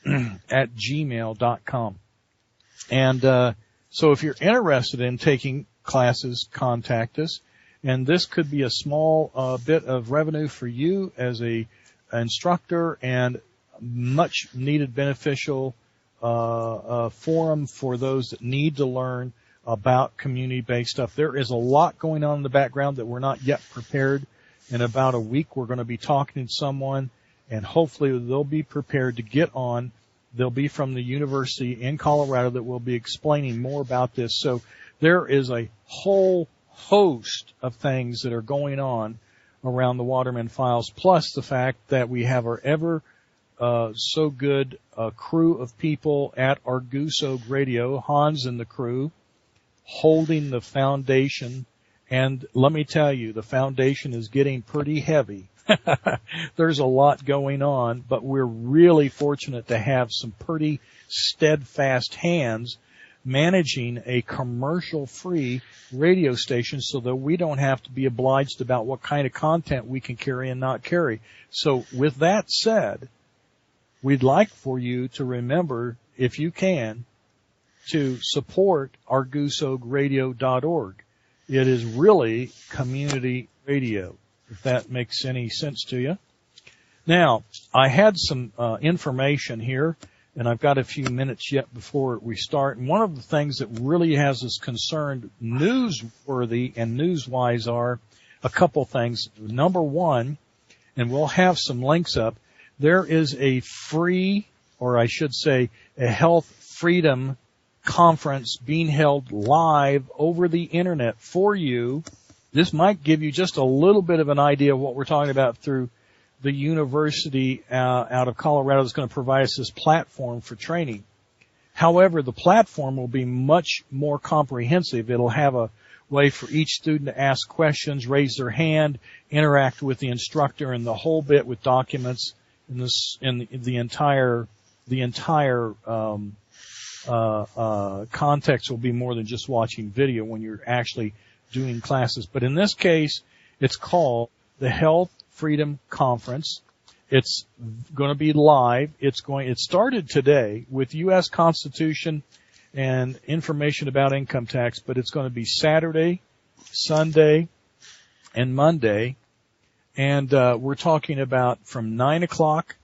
at gmail.com. And so if you're interested in taking classes, contact us. And this could be a small bit of revenue for you as a instructor, and much needed beneficial forum for those that need to learn about community-based stuff. There is a lot going on in the background that we're not yet prepared. In about a week, we're going to be talking to someone, and hopefully they'll be prepared to get on. They'll be from the university in Colorado that will be explaining more about this. So there is a whole host of things that are going on around the Waterman Files, plus the fact that we have our ever so good crew of people at ArgusoogRadio, Hans and the crew, holding the foundation. And let me tell you, the foundation is getting pretty heavy. There's a lot going on, but we're really fortunate to have some pretty steadfast hands managing a commercial-free radio station so that we don't have to be obliged about what kind of content we can carry and not carry. So with that said, we'd like for you to remember, if you can, to support ArgusoogRadio.org. It is really community radio, if that makes any sense to you. Now, I had some information here, and I've got a few minutes yet before we start. And one of the things that really has us concerned, newsworthy and news-wise, are a couple things. Number one, and we'll have some links up, there is a free, or I should say, a health freedom conference being held live over the internet for you. This might give you just a little bit of an idea of what we're talking about through the university out of Colorado that's going to provide us this platform for training. However, the platform will be much more comprehensive. It'll have a way for each student to ask questions, raise their hand, interact with the instructor, and the whole bit with documents. In the entire context will be more than just watching video when you're actually doing classes. But in this case, it's called the Health Freedom Conference. It's going to be live. It started today with U.S. Constitution and information about income tax, but it's going to be Saturday, Sunday, and Monday. And we're talking about from 9 o'clock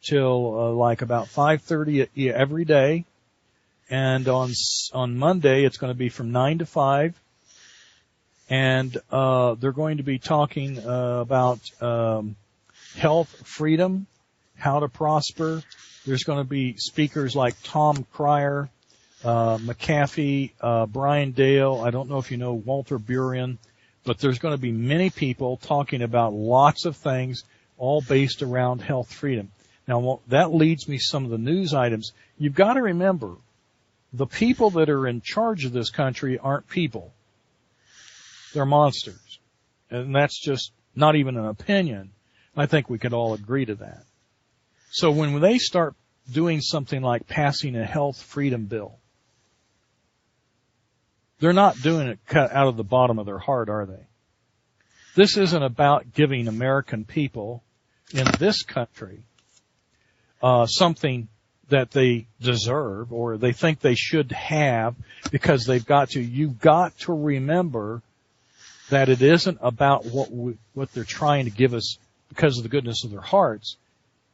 till like about 5:30 every day. And on Monday, it's going to be from 9 to 5. And they're going to be talking about health freedom, how to prosper. There's going to be speakers like Tom Cryer, McAfee, Brian Dale. I don't know if you know Walter Burian, but there's going to be many people talking about lots of things, all based around health freedom. Now, that leads me to some of the news items. You've got to remember, the people that are in charge of this country aren't people. They're monsters. And that's just not even an opinion. I think we could all agree to that. So when they start doing something like passing a health freedom bill, they're not doing it cut out of the bottom of their heart, are they? This isn't about giving American people in this country something that they deserve or they think they should have because they've got to. You've got to remember that it isn't about what they're trying to give us because of the goodness of their hearts.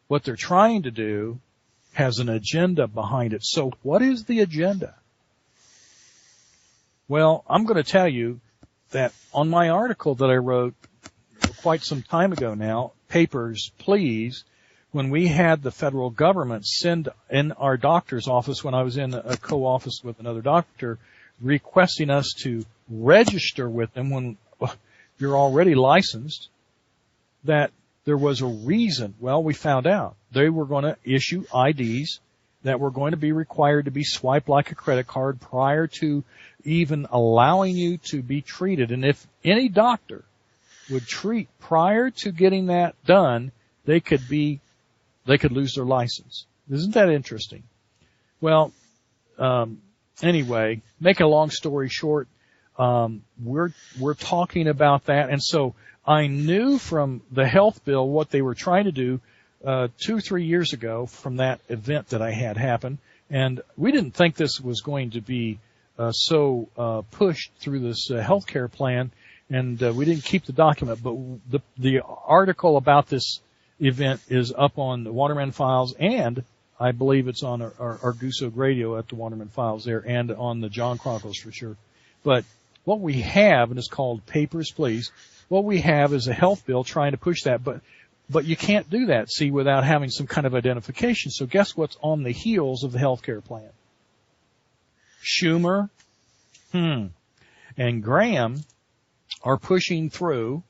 What they're trying to do has an agenda behind it. So what is the agenda? Well, I'm going to tell you that on my article that I wrote quite some time ago now, Papers, Please, when we had the federal government send in our doctor's office, when I was in a co-office with another doctor, requesting us to register with them when you're already licensed, that there was a reason. Well, we found out they were going to issue IDs that were going to be required to be swiped like a credit card prior to even allowing you to be treated. And if any doctor would treat prior to getting that done, they could lose their license. Isn't that interesting? Well, anyway, make a long story short, we're talking about that. And so I knew from the health bill what they were trying to do. 2 or 3 years ago from that event that I had happen, and we didn't think this was going to be so pushed through this healthcare plan, and we didn't keep the document. But the article about this event is up on the Waterman Files, and I believe it's on our ArgusoogRadio at the Waterman Files there, and on the John Chronicles for sure. But what we have, and it's called Papers, Please, what we have is a health bill trying to push that, but you can't do that, see, without having some kind of identification. So guess what's on the heels of the healthcare plan? Schumer, and Graham are pushing through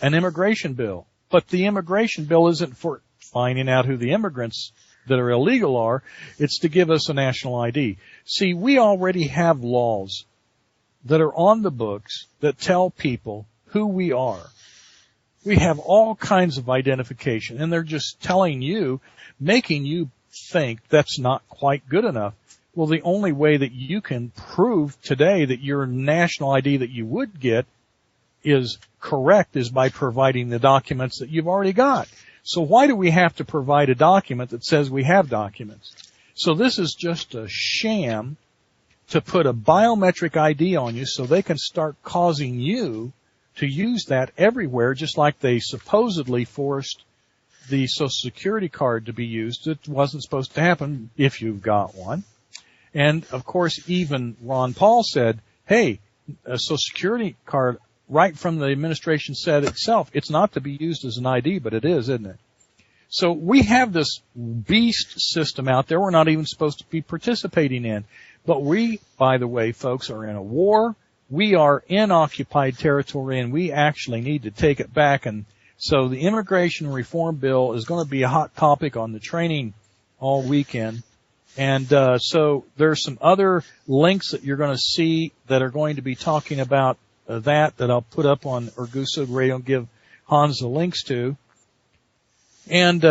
an immigration bill. But the immigration bill isn't for finding out who the immigrants that are illegal are. It's to give us a national ID. See, we already have laws that are on the books that tell people who we are. We have all kinds of identification, and they're just telling you, making you think that's not quite good enough. Well, the only way that you can prove today that your national ID that you would get is correct is by providing the documents that you've already got. So why do we have to provide a document that says we have documents? So this is just a sham to put a biometric ID on you so they can start causing you to use that everywhere, just like they supposedly forced the Social Security card to be used. It wasn't supposed to happen if you've got one. And, of course, even Ron Paul said, hey, a Social Security card, right from the administration said itself, it's not to be used as an ID, but it is, isn't it? So we have this beast system out there we're not even supposed to be participating in. But we, by the way, folks, are in a war. We are in occupied territory, and we actually need to take it back. And so the immigration reform bill is going to be a hot topic on the training all weekend. And so there's some other links that you're going to see that are going to be talking about that I'll put up on ArgusoogRadio and give Hans the links to. And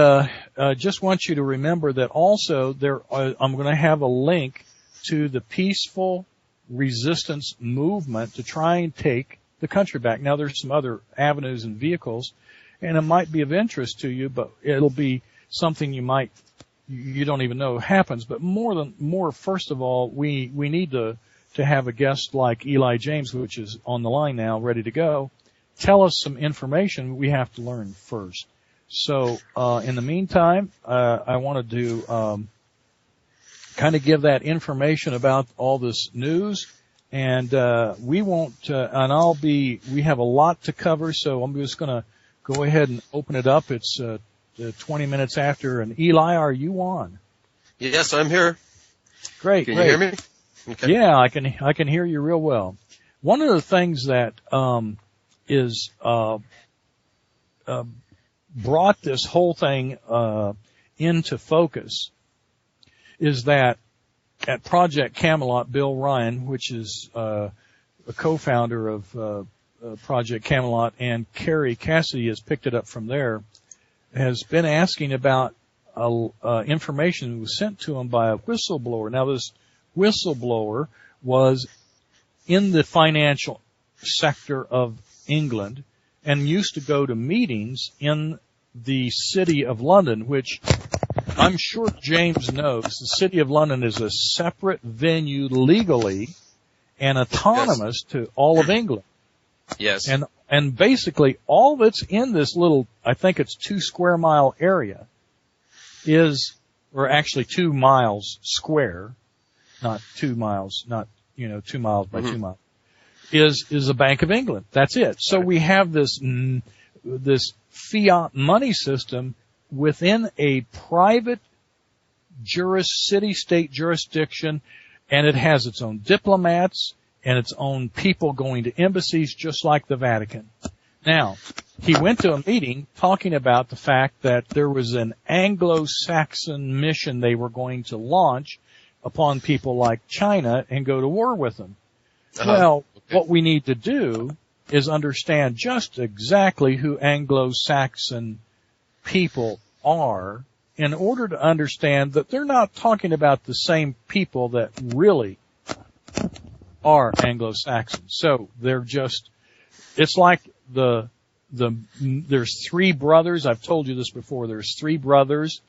just want you to remember that also I'm going to have a link to the peaceful resistance movement to try and take the country back. Now, there's some other avenues and vehicles, and it might be of interest to you, but it'll be something you don't even know happens. But more, first of all, we need to have a guest like Eli James, which is on the line now, ready to go, tell us some information we have to learn first. So, in the meantime, I want to do, kind of give that information about all this news, and we have a lot to cover, so I'm just going to go ahead and open it up. It's 20 minutes after, and Eli, are you on? Yes, I'm here. Great. Can you hear me? Okay. Yeah, I can hear you real well. One of the things that is brought this whole thing into focus is that at Project Camelot, Bill Ryan, which is a co-founder of Project Camelot, and Carrie Cassidy has picked it up from there, has been asking about information that was sent to him by a whistleblower. Now, this whistleblower was in the financial sector of England and used to go to meetings in the City of London, which I'm sure James knows. The City of London is a separate venue legally and autonomous to all of England. Yes. And basically all that's in this little, I think it's 2 square mile area or actually 2 miles square, not 2 miles, 2 miles by 2 miles, is a Bank of England. That's it. So we have this fiat money system within a private city-state jurisdiction, and it has its own diplomats and its own people going to embassies, just like the Vatican. Now, he went to a meeting talking about the fact that there was an Anglo-Saxon mission they were going to launch upon people like China and go to war with them. Well, what we need to do is understand just exactly who Anglo-Saxon people are in order to understand that they're not talking about the same people that really are Anglo-Saxons. So they're just, it's like the there's three brothers. I've told you this before. There's three brothers